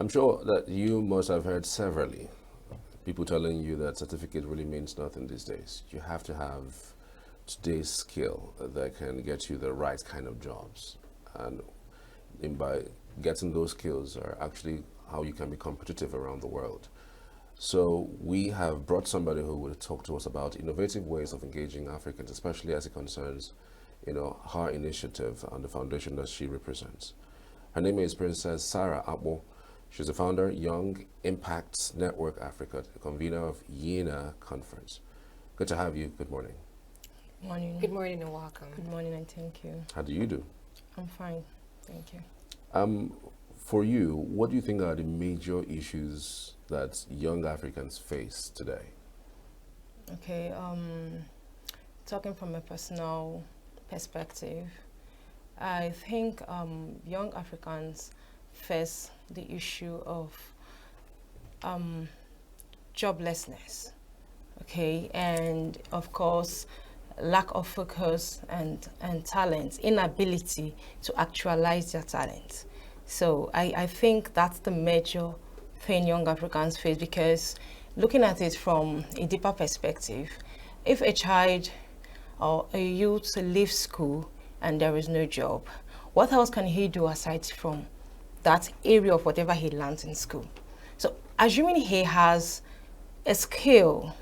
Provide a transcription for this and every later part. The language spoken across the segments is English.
I'm sure that you must have heard severally people telling you that certificate really means nothing these days. You have to have today's skill that can get you the right kind of jobs. And by getting those skills are actually how you can be competitive around the world. So we have brought somebody who will talk to us about innovative ways of engaging Africans, especially as it concerns, her initiative and the foundation that she represents. Her name is Princess Sarah Abo. She's the founder, Young Impacts Network Africa, the convener of YENA Conference. Good to have you. Good morning. Morning. Good morning and welcome. Good morning and thank you. How do you do? I'm fine, thank you. For you, what do you think are the major issues that young Africans face today? Okay, talking from a personal perspective, I think young Africans face the issue of joblessness, okay, and of course lack of focus and talent, inability to actualize their talent. So I think that's the major thing young Africans face, because looking at it from a deeper perspective, if a child or a youth leaves school and there is no job, what else can he do aside from that area of whatever he learns in school? So assuming he has a skill,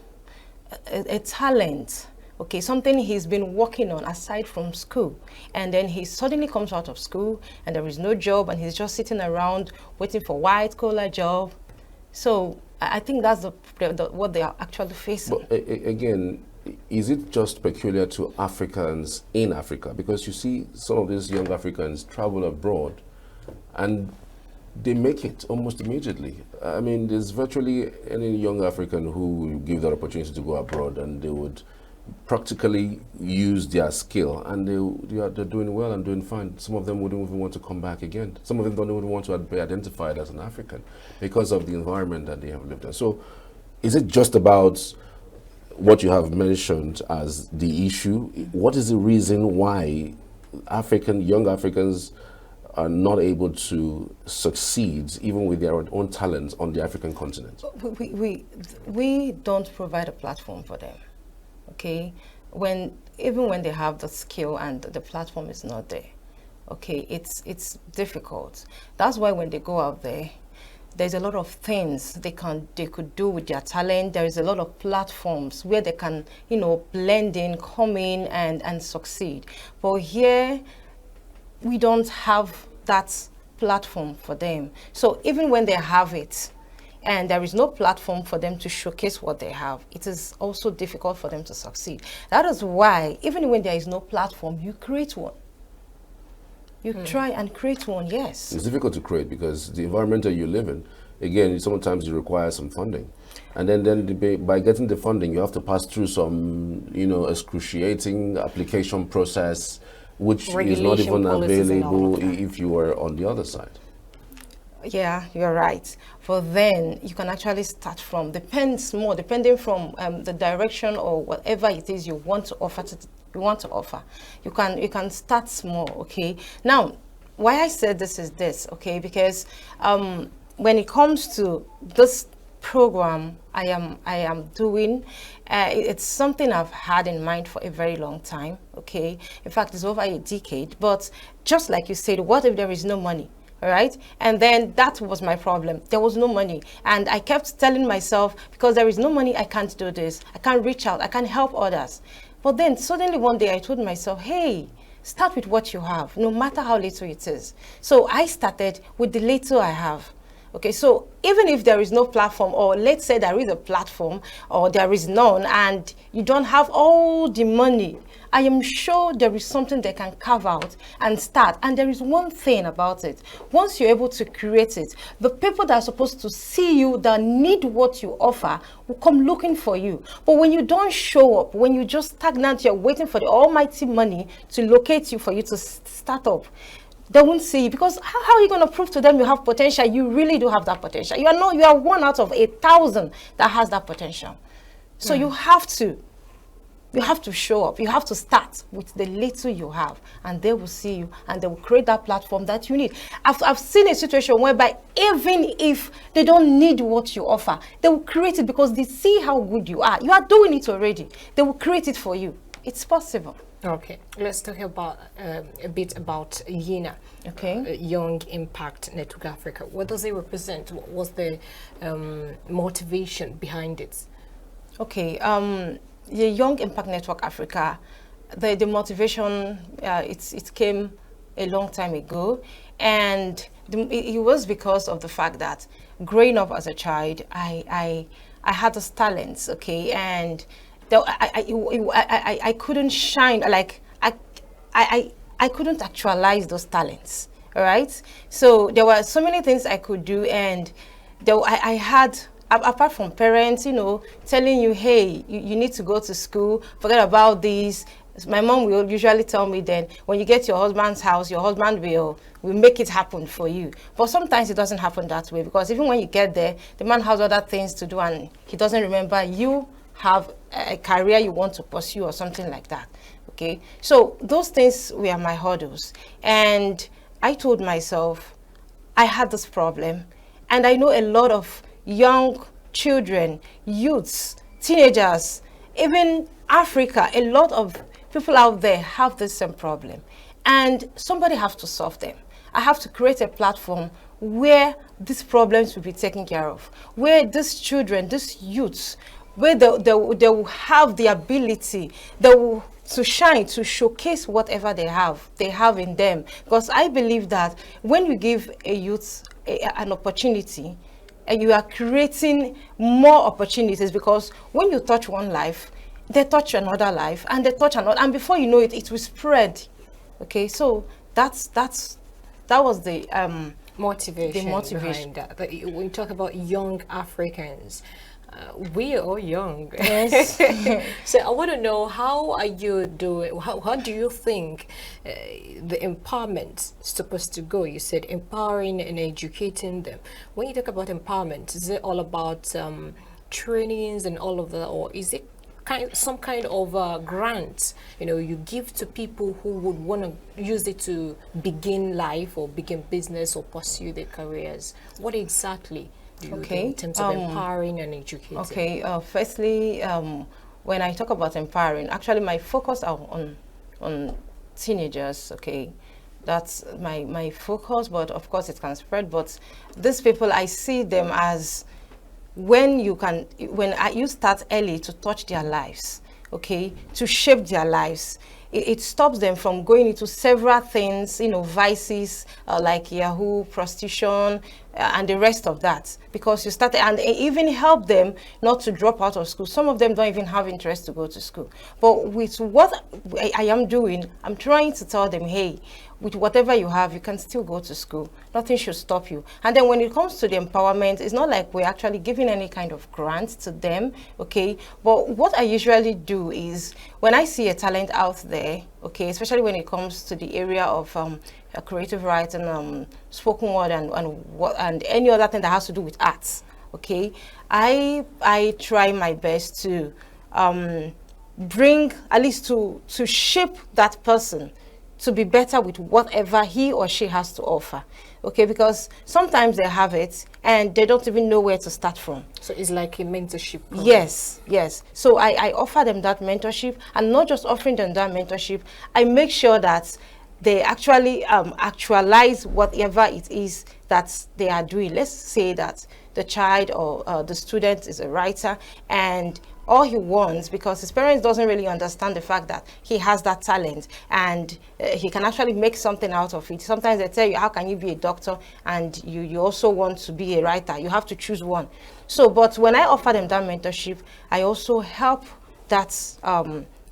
a talent, okay, something he's been working on aside from school, and then he suddenly comes out of school and there is no job and he's just sitting around waiting for white collar job. So I think that's what they are actually facing. But again, is it just peculiar to Africans in Africa? Because you see some of these young Africans travel abroad and they make it almost immediately. I mean, there's virtually any young African who you give that opportunity to go abroad and they would practically use their skill, and they're doing well and doing fine. Some of them wouldn't even want to come back again. Some of them don't even want to be identified as an African because of the environment that they have lived in. So is it just about what you have mentioned as the issue? What is the reason why young Africans are not able to succeed even with their own talents on the African continent? We don't provide a platform for them. Okay, even when they have the skill and the platform is not there, okay, it's difficult. That's why when they go out there, there's a lot of things they could do with their talent. There is a lot of platforms where they can, blend in, come in and succeed. But here, we don't have that platform for them. So even when they have it, and there is no platform for them to showcase what they have, it is also difficult for them to succeed. That is why, even when there is no platform, you create one. You try and create one, yes. It's difficult to create because the environment that you live in, again, sometimes you require some funding. And then by getting the funding, you have to pass through some, excruciating application process, which is not even available if you are on the other side. Yeah, you're right. But then you can actually start from, depending from the direction or whatever it is you want to offer. You can start small, okay? Now, why I said this is this, okay? Because when it comes to this program I am doing, it's something I've had in mind for a very long time, okay? In fact, it's over a decade. But just like you said, what if there is no money? All right. And then that was my problem. There was no money. And I kept telling myself, because there is no money, I can't do this. I can't reach out. I can't help others. But then suddenly one day I told myself, hey, start with what you have, no matter how little it is. So I started with the little I have. Okay, so even if there is no platform, or let's say there is a platform or there is none, and you don't have all the money, I am sure there is something they can carve out and start. And there is one thing about it. Once you're able to create it, the people that are supposed to see you, that need what you offer, will come looking for you. But when you don't show up, when you just stagnant, you're waiting for the almighty money to locate you for you to start up, they won't see you, because how are you going to prove to them you have potential? You really do have that potential. You are one out of 1,000 that has that potential. So you have to You have to show up. You have to start with the little you have, and they will see you, and they will create that platform that you need. I've seen a situation whereby even if they don't need what you offer, they will create it because they see how good you are. You are doing it already. They will create it for you. It's possible. Okay, let's talk about a bit about YINA. Okay. Young Impact Network Africa. What does it represent? What was the motivation behind it? Okay, the Young Impact Network Africa, the motivation, it came a long time ago, and it was because of the fact that growing up as a child, I had those talents, okay, and I couldn't shine, like I couldn't actualize those talents, all right? So there were so many things I could do, and I had, apart from parents, you know, telling you, hey, you need to go to school, forget about this. My mom will usually tell me then, when you get to your husband's house, your husband will make it happen for you. But sometimes it doesn't happen that way, because even when you get there, the man has other things to do and he doesn't remember you have a career you want to pursue or something like that. Okay, so those things were my hurdles, and I told myself I had this problem, and I know a lot of young children, youths, teenagers, even Africa, a lot of people out there have the same problem, and somebody has to solve them. I have to create a platform where these problems will be taken care of, where these children, these youths, where they will have the ability, to shine, to showcase whatever they have in them. Because I believe that when you give a youth an opportunity, and you are creating more opportunities, because when you touch one life, they touch another life, and they touch another, and before you know it, it will spread. Okay, so that was the motivation behind that. But when you talk about young Africans, we are all young. Yes. So I want to know, how are you doing? How do you think the empowerment is supposed to go? You said empowering and educating them. When you talk about empowerment, is it all about trainings and all of that, or is it some kind of grant, you know, you give to people who would want to use it to begin life or begin business or pursue their careers? What exactly do you do in terms of empowering and educating? Okay, firstly, when I talk about empowering, actually my focus on teenagers, okay, that's my focus, but of course it can spread. But these people, I see them as, when you start early to touch their lives, okay, to shape their lives, it stops them from going into several things, you know, vices like Yahoo, prostitution, and the rest of that, because you start, and even help them not to drop out of school. Some of them don't even have interest to go to school. But with what I am doing, I'm trying to tell them, hey, with whatever you have, you can still go to school. Nothing should stop you. And then when it comes to the empowerment, it's not like we're actually giving any kind of grant to them, okay? But what I usually do is, when I see a talent out there, okay, especially when it comes to the area of creative writing, spoken word, and any other thing that has to do with arts, okay, I try my best to bring, at least to shape that person to be better with whatever he or she has to offer, okay? Because sometimes they have it and they don't even know where to start from. So it's like a mentorship program. Yes. So I offer them that mentorship, and not just offering them that mentorship, I make sure that they actually actualize whatever it is that they are doing. Let's say that the child or the student is a writer, and all he wants, because his parents doesn't really understand the fact that he has that talent, and he can actually make something out of it. Sometimes they tell you, how can you be a doctor and you also want to be a writer? You have to choose one. So, but when I offer them that mentorship, I also help that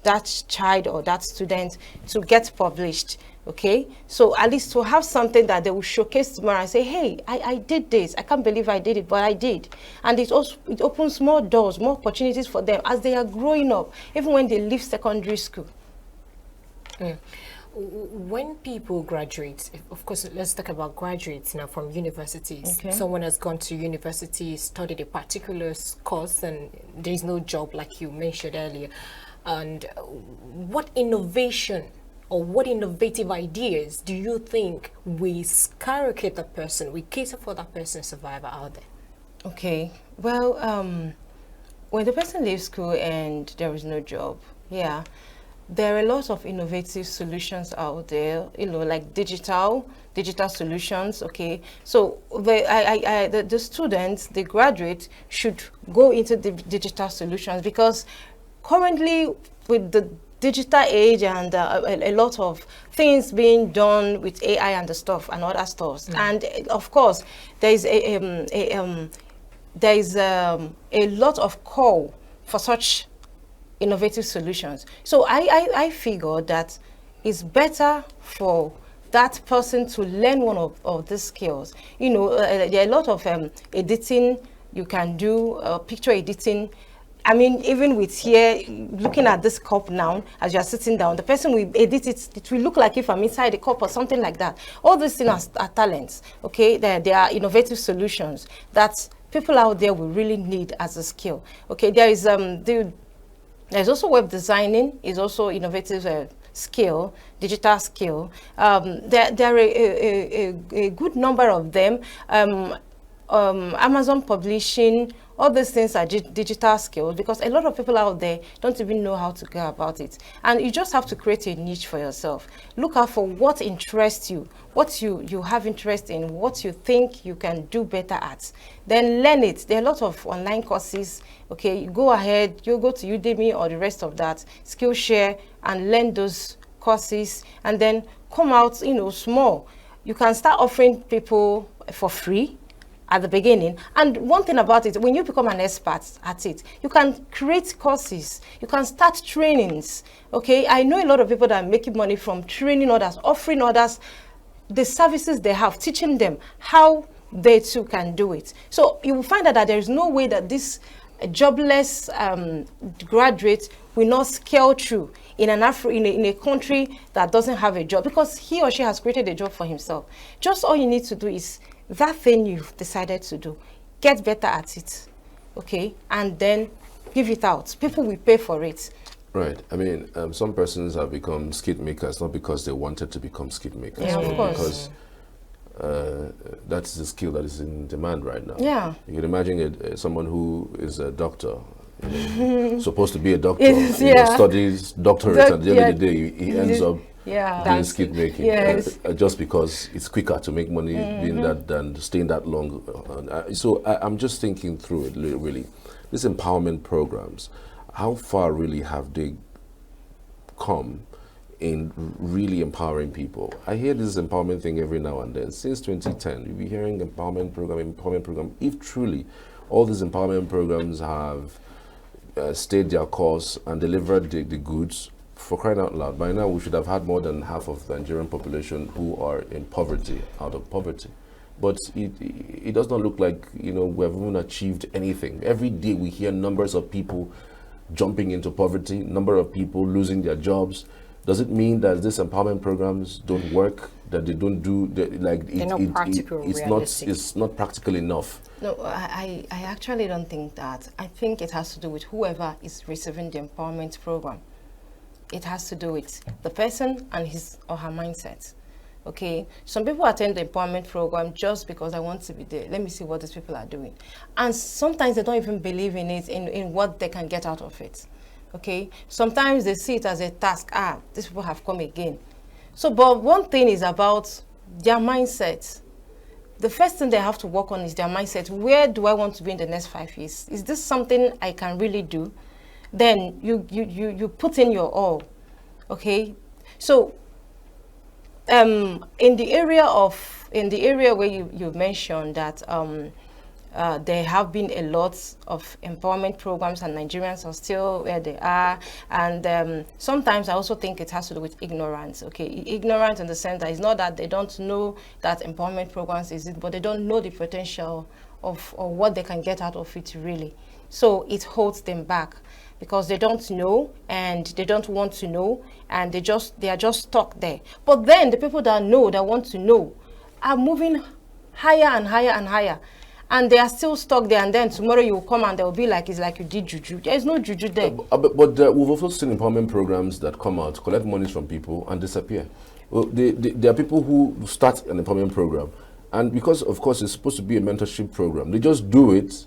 that child or that student to get published. Okay, so at least to have something that they will showcase tomorrow and say, hey, I did this. I can't believe I did it, but I did. And it opens more doors, more opportunities for them as they are growing up, even when they leave secondary school. When people graduate, of course, let's talk about graduates now from universities. Okay. Someone has gone to university, studied a particular course, and there is no job, like you mentioned earlier. And what innovation or what innovative ideas do you think we skyrocket the person, we cater for that person's survival out there? Okay. Well, when the person leaves school and there is no job, yeah, there are a lot of innovative solutions out there, like digital solutions. Okay, so the students, the graduates should go into the digital solutions, because currently with the digital age and a lot of things being done with AI and the stuff and other stuff, and of course there is a lot of call for such innovative solutions. So I figured that it's better for that person to learn one of these skills. There are a lot of editing you can do, picture editing. I mean, even with here, looking at this cup now, as you're sitting down, the person will edit it. It will look like if I'm inside the cup or something like that. All these things are talents, okay? They are innovative solutions that people out there will really need as a skill. Okay, there's also web designing, is also innovative skill, digital skill. There are a good number of them. Amazon publishing, all these things are digital skills, because a lot of people out there don't even know how to go about it. And you just have to create a niche for yourself. Look out for what interests you, what you have interest in, what you think you can do better at. Then learn it. There are a lot of online courses. Okay, you go ahead, you go to Udemy or the rest of that, Skillshare, and learn those courses, and then come out, small. You can start offering people for free at the beginning. And one thing about it, when you become an expert at it, you can create courses, you can start trainings. Okay, I know a lot of people that are making money from training others, offering others the services they have, teaching them how they too can do it. So you will find out that there is no way that this jobless graduate will not scale through in a country that doesn't have a job, because he or she has created a job for himself. Just all you need to do is that thing you've decided to do, get better at it, okay, and then give it out. People will pay for it. Right. I mean, some persons have become skit makers not because they wanted to become skit makers, Yeah, of but course. because that's the skill that is in demand right now. Yeah. You can imagine someone who is a doctor, supposed to be a doctor, Yes, yeah. studies doctorate, and at the end of the day, he ends up Yeah. doing skit making, Yes. just because it's quicker to make money doing that than staying that long. So I'm just thinking through it, really. These empowerment programs, how far really have they come in really empowering people? I hear this empowerment thing every now and then. Since 2010, you'll be hearing empowerment program. If truly all these empowerment programs have stayed their course and delivered the goods, for crying out loud, by now we should have had more than half of the Nigerian population who are in poverty, out of poverty. But it does not look like we have even achieved anything. Every day we hear numbers of people jumping into poverty, number of people losing their jobs. Does it mean that these empowerment programs don't work? That they don't do it's not practical enough? No, I actually don't think that. I think it has to do with whoever is receiving the empowerment program. It has to do with the person and his or her mindset. Okay, some people attend the empowerment program just because I want to be there. Let me see what these people are doing. And sometimes they don't even believe in it, in what they can get out of it. Okay, sometimes they see it as a task. These people have come again. So, but one thing is about their mindset. The first thing they have to work on is their mindset. Where do I want to be in the next 5 years? Is this something I can really do? Then you put in your all. Okay, so in the area where you mentioned that there have been a lot of empowerment programs and Nigerians are still where they are, and sometimes I also think it has to do with ignorance. Okay, ignorance in the sense that it's not that they don't know that empowerment programs exist, but they don't know the potential of what they can get out of it really. So it holds them back because they don't know and they don't want to know, and they are just stuck there. But then the people that know, that want to know, are moving higher and higher and higher. and they are still stuck there, and then tomorrow you will come and they'll be like, it's like you did juju. There is no juju there. But we've also seen empowerment programs that come out, collect monies from people and disappear. Well, there are people who start an empowerment program, and because, of course, it's supposed to be a mentorship program, they just do it,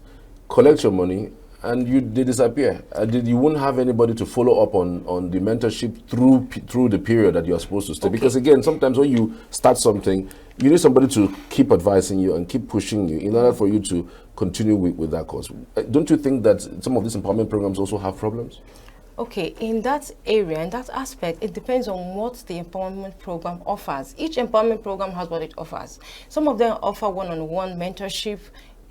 collect your money, and they disappear. You won't have anybody to follow up on the mentorship through the period that you're supposed to stay. Okay. Because again, sometimes when you start something, you need somebody to keep advising you and keep pushing you in order for you to continue with that cause. Don't you think that some of these empowerment programs also have problems? Okay, in that area, in that aspect, it depends on what the empowerment program offers. Each empowerment program has what it offers. Some of them offer one-on-one mentorship,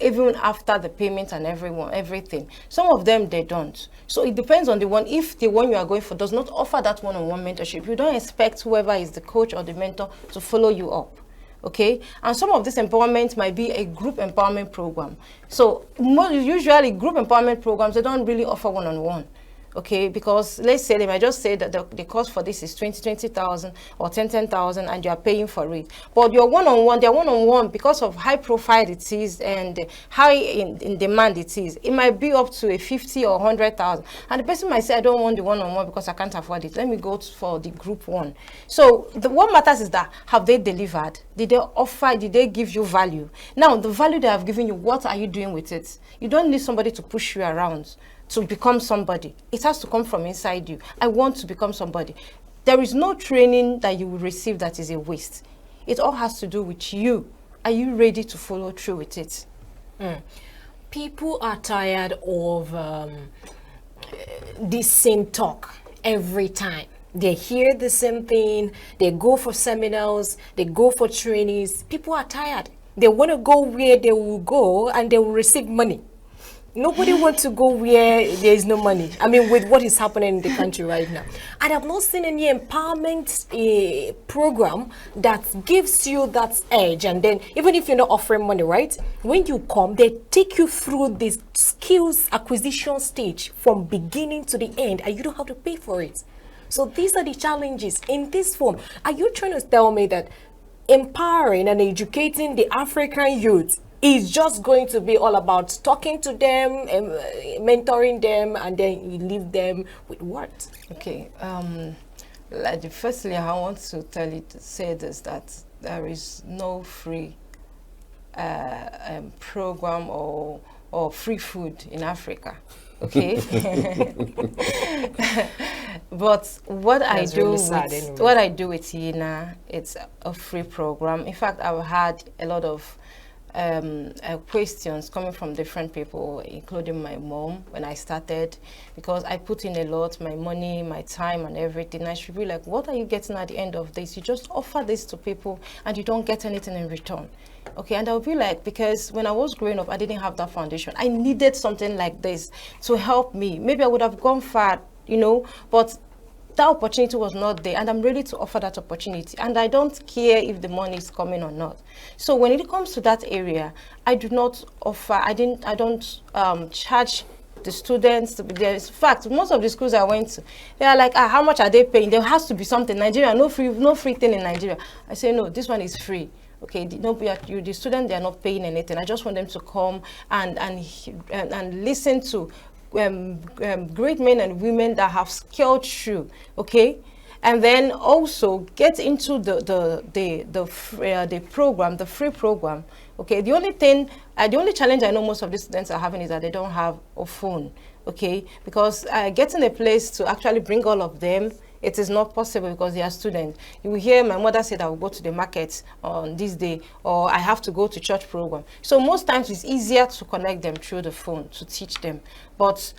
even after the payment and everything. Some of them, they don't. So it depends on the one. If the one you are going for does not offer that one-on-one mentorship, you don't expect whoever is the coach or the mentor to follow you up. Okay, and some of this empowerment might be a group empowerment program. So usually group empowerment programs, they don't really offer one-on-one. Okay, because let's say they might just say that the cost for this is 20,000 or 10,000 and you are paying for it. But your one-on-one, their one-on-one, because of high profile it is and high in demand it is, it might be up to a 50 or 100,000. And the person might say, I don't want the one-on-one because I can't afford it. Let me go for the group one. So what matters is that, have they delivered? Did they offer, did they give you value? Now, the value they have given you, what are you doing with it? You don't need somebody to push you around to become somebody. It has to come from inside you. I want to become somebody. There is no training that you will receive that is a waste. It all has to do with you. Are you ready to follow through with it? People are tired of this same talk every time. They hear the same thing. They go for seminars. They go for trainings. People are tired. They want to go where they will go and they will receive money. Nobody wants to go where there is no money. I mean, with what is happening in the country right now. And I've not seen any empowerment program that gives you that edge. And then, even if you're not offering money, right? When you come, they take you through this skills acquisition stage from beginning to the end, and you don't have to pay for it. So these are the challenges in this form. Are you trying to tell me that empowering and educating the African youth is just going to be all about talking to them, mentoring them, and then you leave them with what? Okay. Firstly, I want to say this, that there is no free program or free food in Africa. Okay. But what I do with Yina, it's a free program. In fact, I've had a lot of questions coming from different people, including my mom, when I started, because I put in a lot, my money, my time and everything. I should be like, what are you getting at the end of this? You just offer this to people and you don't get anything in return. Okay, and I'll be like, because when I was growing up, I didn't have that foundation. I needed something like this to help me. Maybe I would have gone far, you know, but that opportunity was not there, and I'm ready to offer that opportunity, and I don't care if the money is coming or not. So when it comes to that area, I do not offer, I don't charge the students. In fact, most of the schools I went to, they are like, how much are they paying? There has to be something. Nigeria, no free thing in Nigeria. I say, no, this one is free. Okay, the student, they are not paying anything. I just want them to come and listen to great men and women that have scaled through, okay, and then also get into the program, the free program. Okay, the only challenge I know most of the students are having is that they don't have a phone. Okay, because getting a place to actually bring all of them, it is not possible because they are students. You will hear my mother say that I will go to the market on this day, or I have to go to church program. So most times it's easier to connect them through the phone to teach them. But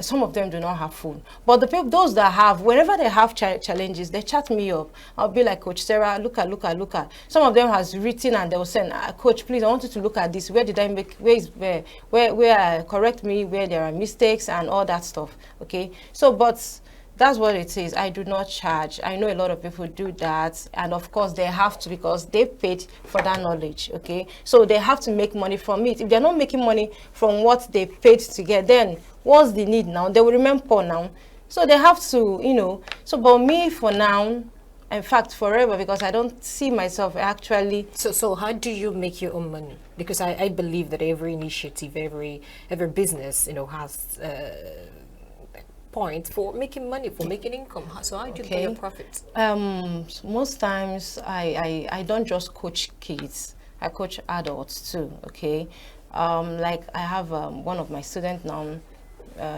some of them do not have phone. But the people, those that have, whenever they have challenges, they chat me up. I'll be like, Coach Sarah, look at. Some of them has written and they'll send, Coach, please, I want you to look at this. Where did I make, where correct me, where there are mistakes and all that stuff. Okay. So, but that's what it is. I do not charge. I know a lot of people do that, and of course they have to, because they paid for that knowledge. Okay, so they have to make money from it. If they're not making money from what they paid to get, then what's the need now? They will remain poor now. So they have to, you know. So, but me for now, in fact forever, because I don't see myself actually. So how do you make your own money? Because I believe that every initiative, every business, has point for making money, for making income. So how do you get your profits? Most times I don't just coach kids, I coach adults too. Okay, like I have one of my students now.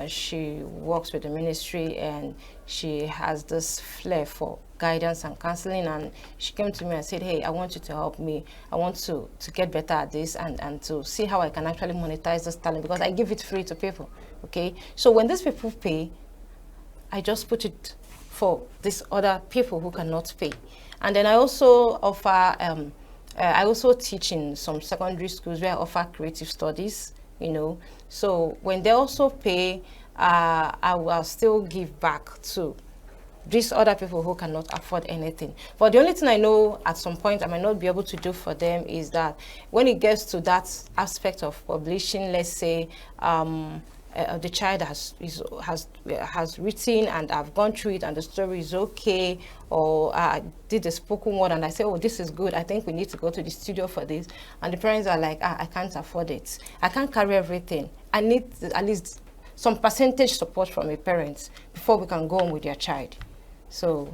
She works with the ministry and she has this flair for guidance and counseling, and she came to me and said, hey, I want you to help me. I want to get better at this and to see how I can actually monetize this talent, because I give it free to people. Okay, so when these people pay, I just put it for these other people who cannot pay. And then I also offer, I also teach in some secondary schools where I offer creative studies, So when they also pay, I will still give back to these other people who cannot afford anything. But the only thing I know at some point I might not be able to do for them is that when it gets to that aspect of publishing, let's say, the child has written and I've gone through it and the story is okay, or I did the spoken word and I say, oh, this is good, I think we need to go to the studio for this, and the parents are like, I can't afford it, I can't carry everything, I need at least some percentage support from a parent before we can go on with your child. So,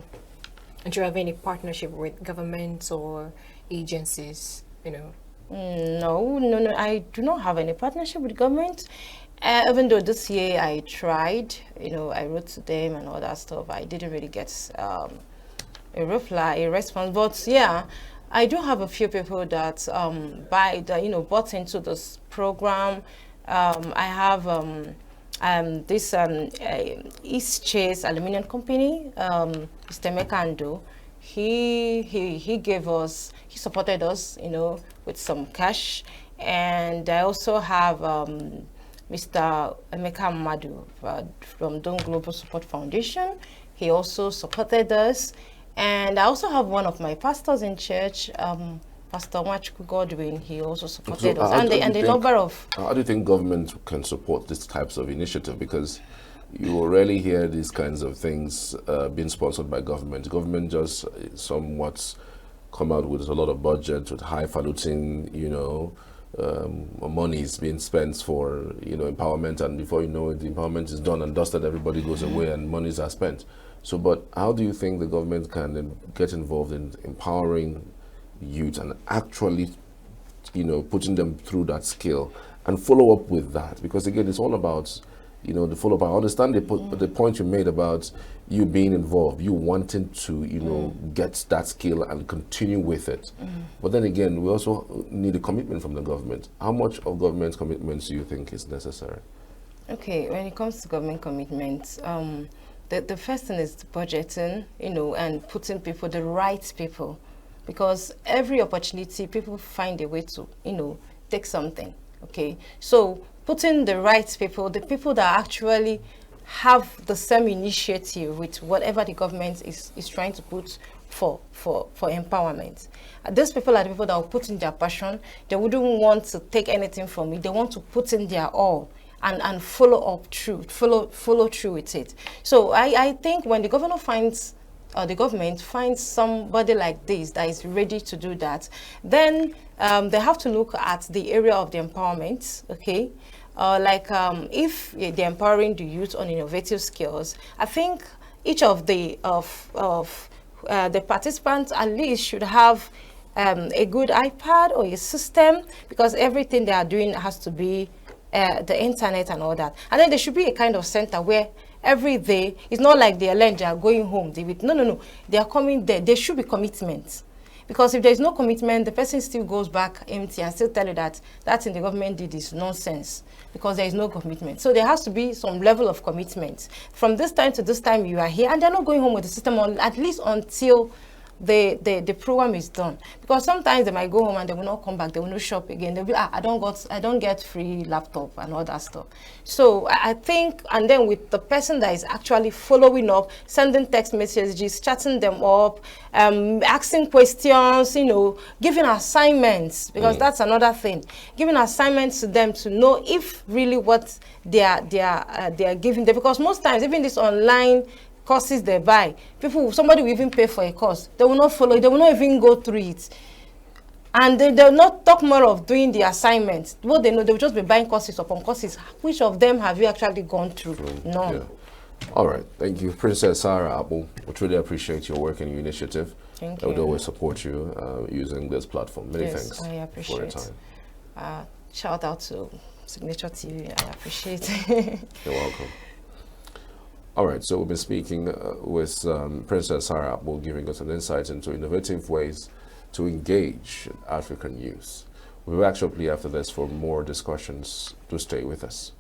and do you have any partnership with governments or agencies? No, I do not have any partnership with government. Even though this year I tried, I wrote to them and all that stuff, I didn't really get a response. But yeah, I do have a few people that bought into this program. I have this East Chase Aluminium Company, Mr. Mekando. He supported us, with some cash, and I also have Mr. Emeka Madu from Don Global Support Foundation. He also supported us. And I also have one of my pastors in church, Pastor Machuku Godwin. He also supported us. And the number of... How do you think government can support these types of initiative? Because you will rarely hear these kinds of things being sponsored by government. Government just somewhat come out with a lot of budget, with highfalutin, money is being spent for empowerment, and before you know it, the empowerment is done and dusted, everybody goes away and monies are spent. So, but how do you think the government can get involved in empowering youth and actually, putting them through that skill and follow up with that? Because again, it's all about, the follow up. I understand the point you made about you being involved, you wanting to, get that skill and continue with it. But then again, we also need a commitment from the government. How much of government commitments do you think is necessary? Okay, when it comes to government commitments, the first thing is budgeting, and putting the right people, because every opportunity, people find a way to, take something, okay? So putting the right people, the people that actually have the same initiative with whatever the government is trying to put for empowerment. These people are the people that will put in their passion. They wouldn't want to take anything from it. They want to put in their all and follow through with it. So I think when the government finds somebody like this that is ready to do that, then they have to look at the area of the empowerment, okay? If they're empowering the youth on innovative skills, I think each of the participants at least should have a good iPad or a system, because everything they are doing has to be the internet and all that. And then there should be a kind of center where every day, it's not like they are going home. No. They are coming there. There should be commitment. Because if there is no commitment, the person still goes back empty and still tell you that thing the government did is nonsense, because there is no commitment. So there has to be some level of commitment. From this time to this time, you are here, and they're not going home with the system, at least until the program is done. Because sometimes they might go home and they will not come back, they will not shop again. They'll be, I don't get free laptop and all that stuff. So I think, and then with the person that is actually following up, sending text messages, chatting them up, asking questions, giving assignments, because that's another thing. Giving assignments to them to know if really what they are giving them. Because most times, even this online courses they buy, somebody will even pay for a course, they will not follow it, they will not even go through it. And they'll not talk more of doing the assignments. What they know, they'll just be buying courses upon courses. Which of them have you actually gone through? None. Yeah. All right. Thank you, Princess Sarah Abu. We truly appreciate your work and your initiative. Thank I would you. always support you using this platform. Many Yes, thanks I for your appreciate. time. Shout out to Signature TV. I appreciate it. You're welcome. All right, so we've been speaking with Princess Sarah Abu, giving us an insight into innovative ways to engage African youth. We'll be back shortly after this for more discussions. Do stay with us.